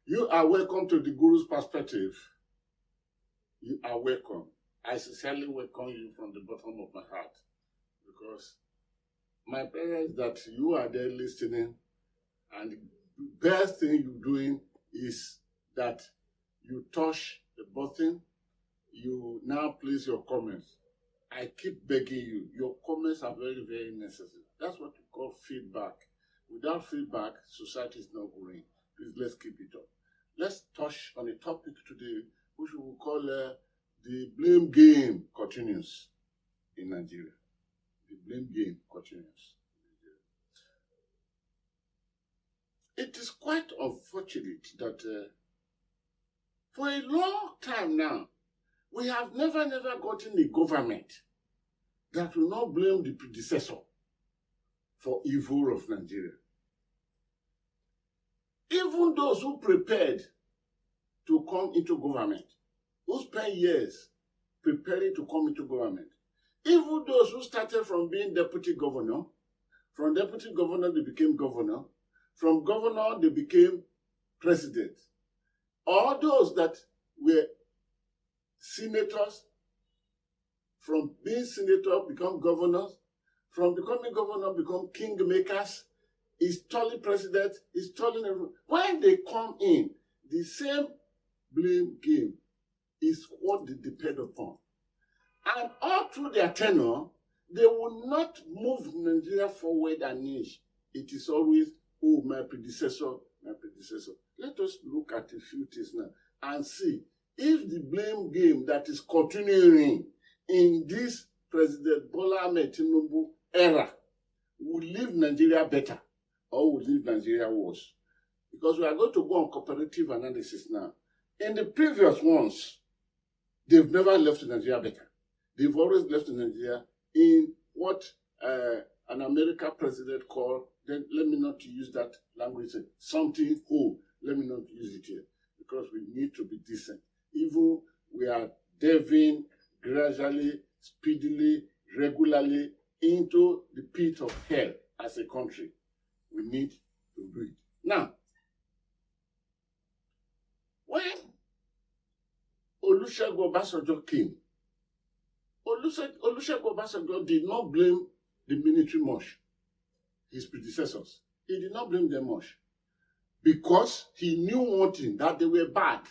You are welcome to the Guru's Perspective. You are welcome. I sincerely welcome you from the bottom of my heart, because my prayer is that you are there listening, and the best thing you're doing is that you touch the button, you now place your comments. I keep begging you, your comments are very, very necessary. That's what we call feedback. Without feedback, society is not growing. Please, let's keep it up. Let's touch on a topic today, which we will call the blame game continues in Nigeria. The blame game continues in Nigeria. It is quite unfortunate that for a long time now, we have never gotten a government that will not blame the predecessor for evil of Nigeria. Even those who prepared to come into government, who spent years preparing to come into government, even those who started from being deputy governor, from deputy governor they became governor, from governor they became president, all those that were senators, from being senator become governors, from becoming governor become kingmakers, installing president, installing everyone. When they come in, the same blame game is what they depend upon. And all through their tenure, they will not move Nigeria forward an inch. It is always, oh, my predecessor, my predecessor. Let us look at a few things now and see if the blame game that is continuing in this President Bola Ahmed Tinubu era will leave Nigeria better or will leave Nigeria worse. Because we are going to go on comparative analysis now. In the previous ones, they've never left Nigeria better. They've always left Nigeria in what an American president called, then let me not use that language, something whole. Let me not use it here, because we need to be decent. Even we are delving gradually, speedily, regularly into the pit of hell as a country. We need to do it. Now, when Olusegun Obasanjo came, Olusegun Obasanjo did not blame the military much, his predecessors. He did not blame them much, because he knew one thing, that they were bad.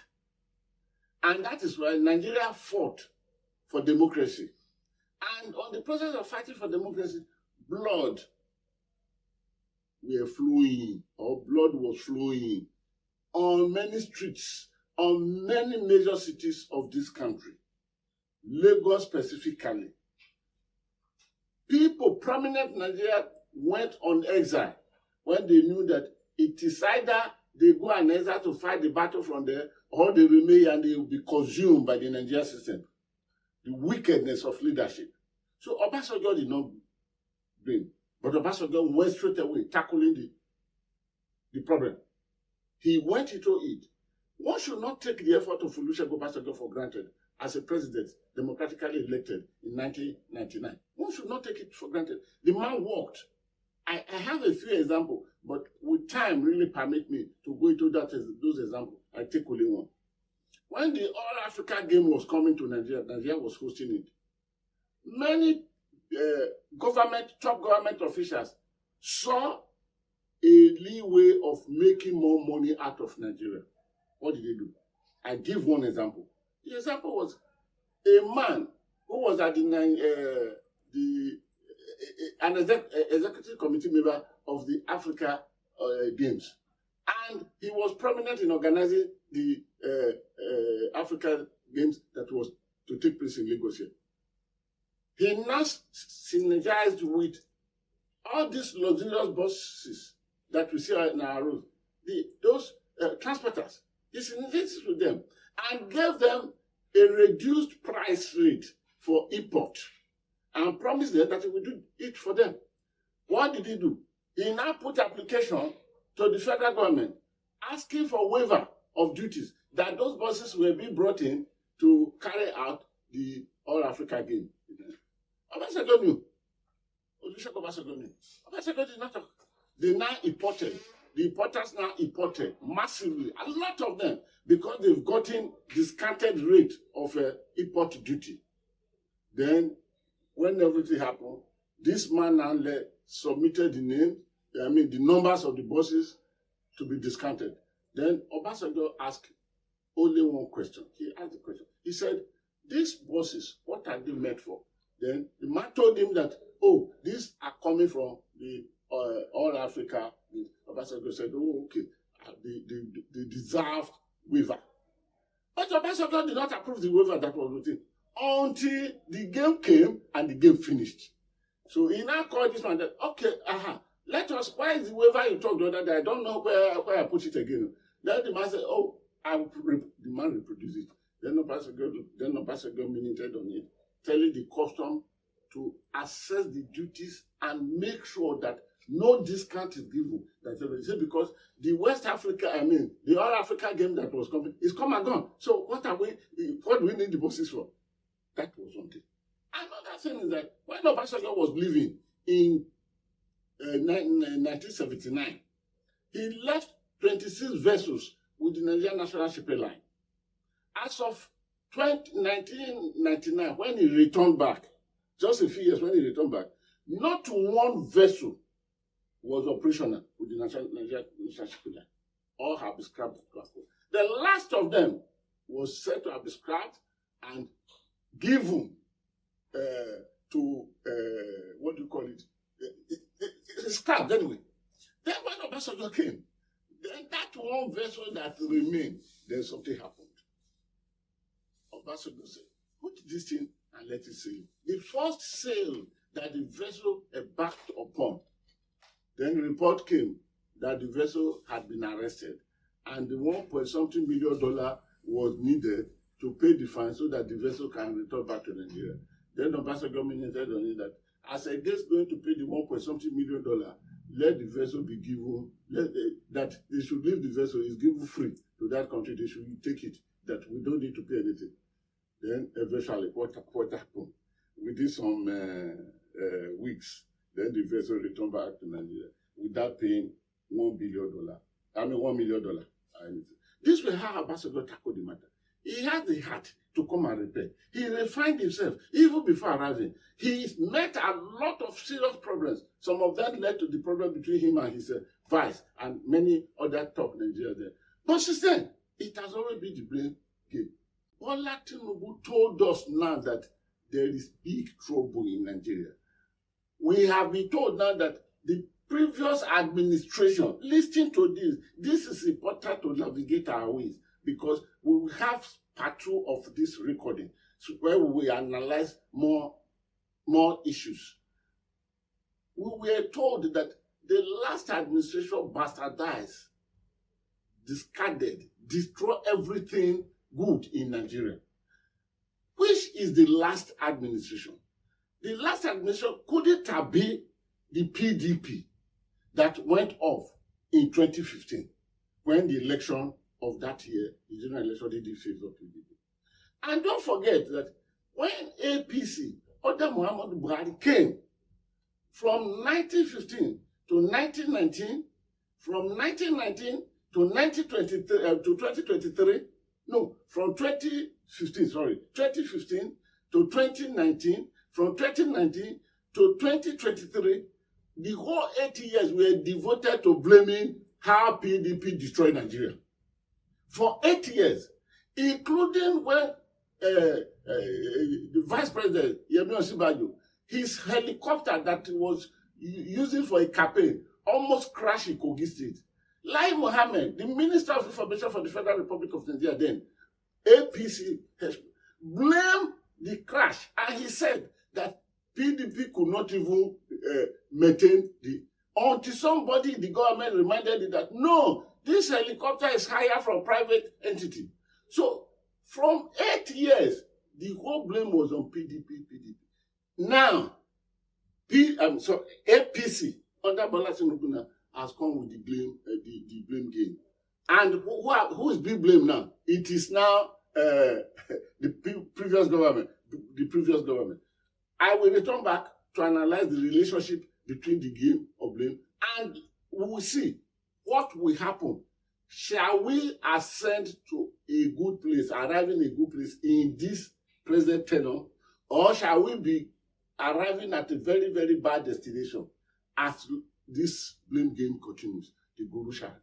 And that is why Nigeria fought for democracy. And on the process of fighting for democracy, blood was flowing on many streets, on many major cities of this country, Lagos specifically. People, prominent Nigeria, went on exile when they knew that it is either they go on exile to fight the battle from there, or they remain and they will be consumed by the Nigerian system. The wickedness of leadership. So Obasanjo did not blame, but Obasanjo went straight away tackling the problem. He went into it. One should not take the effort of Olusegun Obasanjo for granted as a president democratically elected in 1999. One should not take it for granted. The man worked. I have a few examples, but with time really permit me to go into those examples. I take only one. When the All Africa game was coming to Nigeria, Nigeria was hosting it. Many top government officials saw a leeway of making more money out of Nigeria. What did they do? I give one example. The example was a man who was at an executive committee member of the Africa Games. And he was prominent in organizing the Africa Games that was to take place in Lagos here. He now synergized with all these luxurious buses that we see in our roads, those transporters. He synergized with them and gave them a reduced price rate for import and promised them that he would do it for them. What did he do? He now put application to the federal government asking for waiver of duties that those buses will be brought in to carry out the All Africa Game. Obasanjo knew. Olusegun Obasanjo knew. Obasanjo did not talk. They now imported the importers now imported massively, a lot of them, because they've gotten discounted rate of import duty. Then, when everything happened, this man now submitted the numbers of the buses to be discounted. Then Obasanjo asked only one question. He asked the question. He said, these buses, what are they made for? Then the man told him that, oh, these are coming from the All Africa. Obasanjo said, oh, okay, the deserved waiver. But Obasanjo did not approve the waiver that was written until the game came and the game finished. So he now called this man that, okay, why is the waiver you talked the other day? I don't know where I put it again. Then the man said, oh, the man reproduced it. Then Obasanjo minuted on it, telling the custom to assess the duties and make sure that no discount is given. Because the West Africa, the All Africa game that was coming is come and gone. So what do we need the buses for? That was one thing. Another thing is that when Obasanjo was living in 1979, he left 26 vessels with the Nigerian National Shipping Line. As of 1999, when he returned back, just a few years when he returned back, not one vessel was operational with the Nigerian National Shipping Line. All have been scrapped. The last of them was said to have been scrapped and given to, what do you call it? It's scrapped anyway. Then when Obasanjo came, then that one vessel that remained, then something happened. Obasanjo said, put this thing and let it sail. The first sail that the vessel embarked upon, then report came that the vessel had been arrested and the $1.something million was needed to pay the fine so that the vessel can return back to Nigeria. Then Obasanjo commented on it that as against going to pay the $1.something million, let the vessel be given, that they should leave the vessel, is given free to that country, they should take it, that we don't need to pay anything. Then eventually, what happened? Within some weeks, then the vessel returned back to Nigeria without paying $1 million. This was how Obasanjo tackled the matter. He had the heart to come and repair. He refined himself even before arriving. He met a lot of serious problems. Some of them led to the problem between him and his vice and many other top Nigerians there. But since then, it has always been the blame game. Bola Tinubu told us now that there is big trouble in Nigeria. We have been told now that the previous administration, listening to this is important to navigate our ways, because we will have part 2 of this recording where we will analyze more issues. We were told that the last administration bastardized, discarded, destroyed everything good in Nigeria. Which is the last administration? The last administration, could it have been the PDP that went off in 2015 when the election of that year, the general election, did in favor of PDP? And don't forget that when APC, under Muhammadu Buhari, came from 1915 to 1919, from 1919 to 2023, from 2015 to 2019, from 2019 to 2023, the whole 8 years were devoted to blaming how PDP destroyed Nigeria. For 8 years, including when the Vice President, Yemi Osinbajo, his helicopter that he was using for a campaign almost crashed in Kogi State. Lai Mohammed, the Minister of Information for the Federal Republic of Nigeria then, APC, blamed the crash, and he said that PDP could not even maintain until somebody in the government reminded it that no, this helicopter is hired from private entity. So from 8 years, the whole blame was on PDP. Now, APC under Bola Tinubu has come with the blame game. And who is being blamed now? It is now the previous government. I will return back to analyze the relationship between the game of blame, and we will see what will happen? Shall we ascend to a good place, arrive in a good place in this present tenure, or shall we be arriving at a very, very bad destination as this blame game continues? The Guru shall